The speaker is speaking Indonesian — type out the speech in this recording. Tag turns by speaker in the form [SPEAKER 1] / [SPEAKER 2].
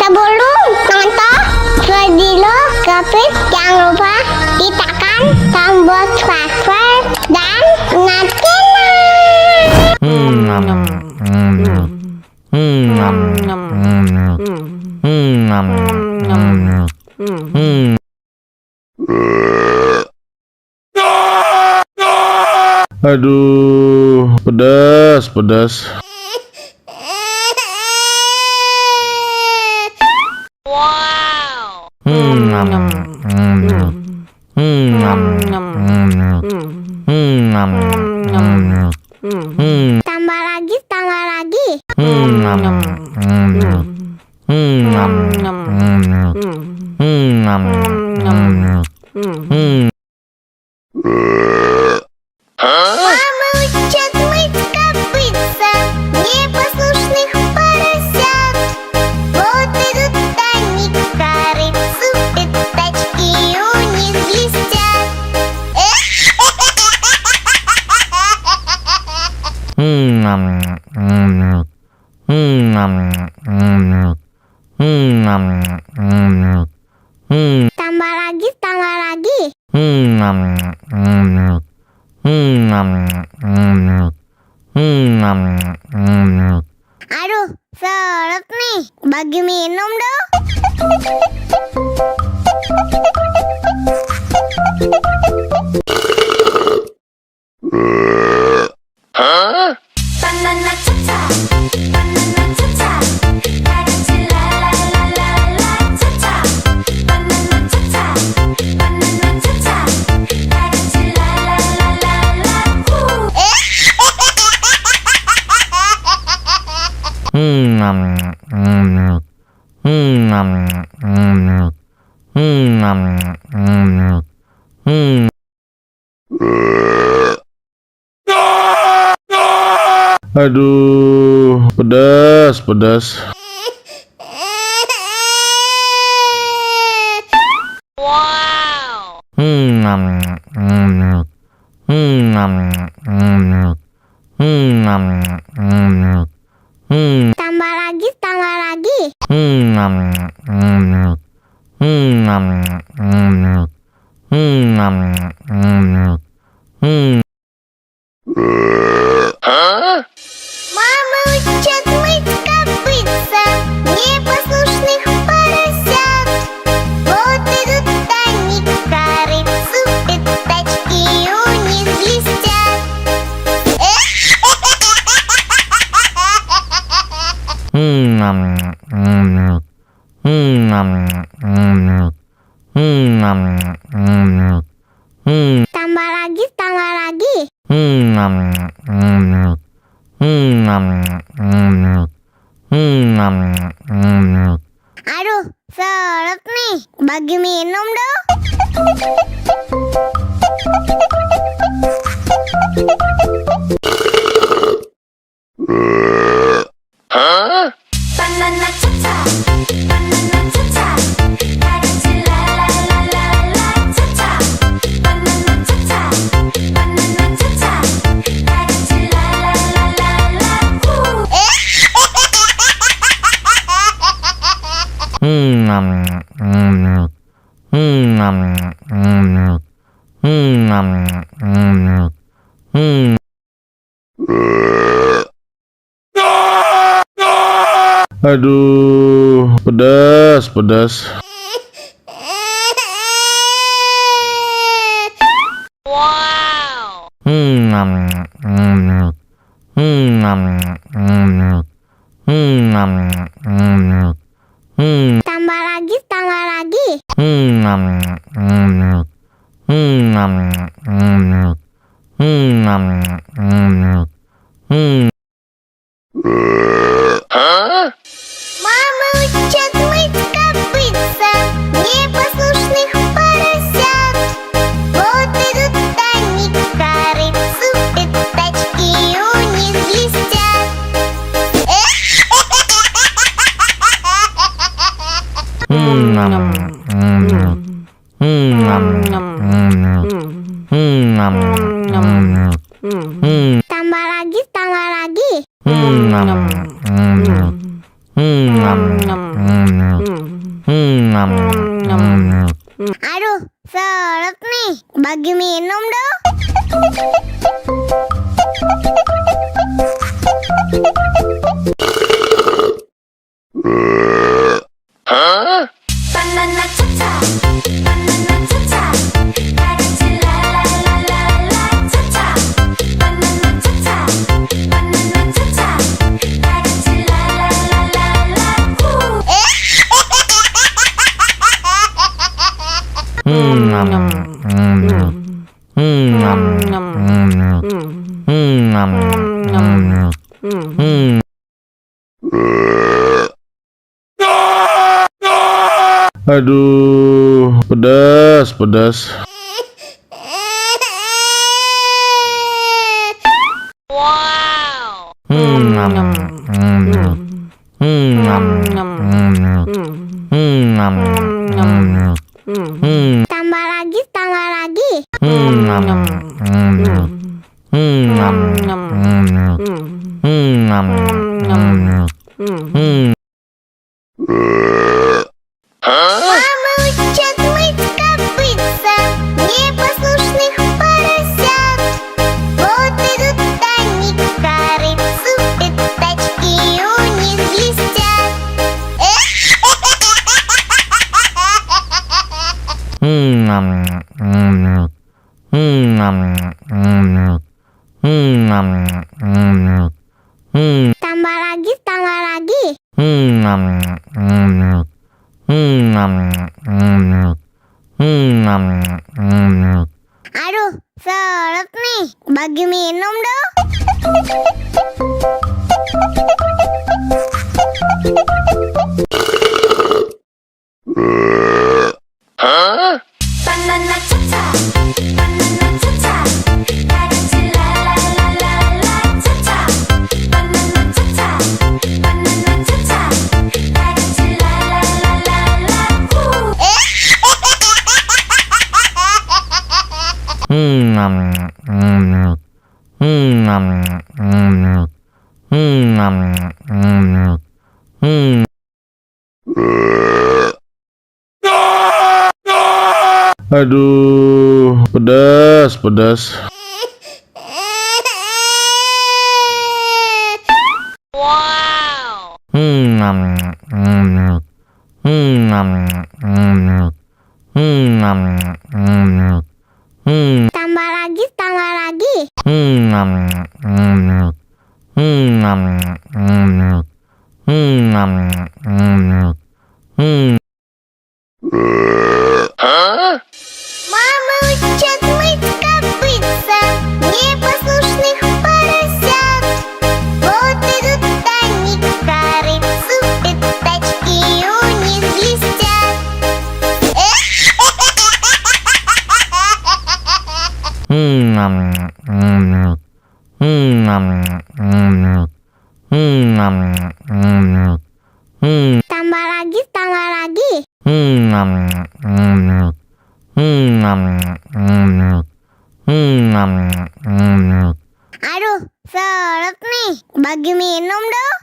[SPEAKER 1] Sebelum nonton video Kepit, jangan lupa tekan tombol subscribe dan nyalakan.
[SPEAKER 2] Aduh, pedas.
[SPEAKER 1] Wow. Tambah lagi. Мама учат мыть копытца непослушных поросят. Вот идут они к корыцу, пятачки у них блестят. Tambah lagi. Aduh, seret nih. Bagi minum dong.
[SPEAKER 3] Banana cha-cha, banana cha-cha, karanci la la la la la cha-cha. Banana cha-cha, banana cha-cha, karanci la la la la la.
[SPEAKER 2] Aduh, pedas.
[SPEAKER 1] Wow. Tambah lagi. Мама учат мыть копытца непослушных поросят. Вот идут они к корыцу, пятачки у них блестят. Tambah lagi. Aduh, seret nih. Bagi minum dong.
[SPEAKER 3] Banana cha-cha, banana cha-cha, karanci la la la la la cha-cha. Banana cha-cha, banana cha-cha, karanci la la la la la.
[SPEAKER 2] Aduh, pedas.
[SPEAKER 1] Wow. Tambah lagi. Мама учат мыть копытца непослушных поросят. Вот идут они к корыцу, пятачки у них блестят. Tambah lagi. Aduh, seret nih. Bagi minum dong.
[SPEAKER 3] Banana cha-cha, banana cha-cha, dancing la la la la la cha-cha. Banana cha-cha, banana cha-cha, dancing la la la la la.
[SPEAKER 2] Aduh, pedas, pedas.
[SPEAKER 1] Tambah lagi, tambah lagi. Мама учат мыть копытца непослушных поросят. Вот идут они к корыцу, пятачки у них блестят. Tambah lagi, tambah lagi. Aduh, seret nih. Bagi minum dong.
[SPEAKER 3] Banana cha-cha, banana cha-cha, dancing la la la la la cha-cha. Banana cha-cha, banana cha-cha, dancing la la la la la.
[SPEAKER 2] Aduh, pedas, pedas.
[SPEAKER 1] Tambah lagi, tambah lagi. Мама учат мыть копытца непослушных поросят. Вот идут они к корыцу, пятачки у них блестят. Tambah lagi, tambah lagi. Aduh, seret nih. Bagi minum dong.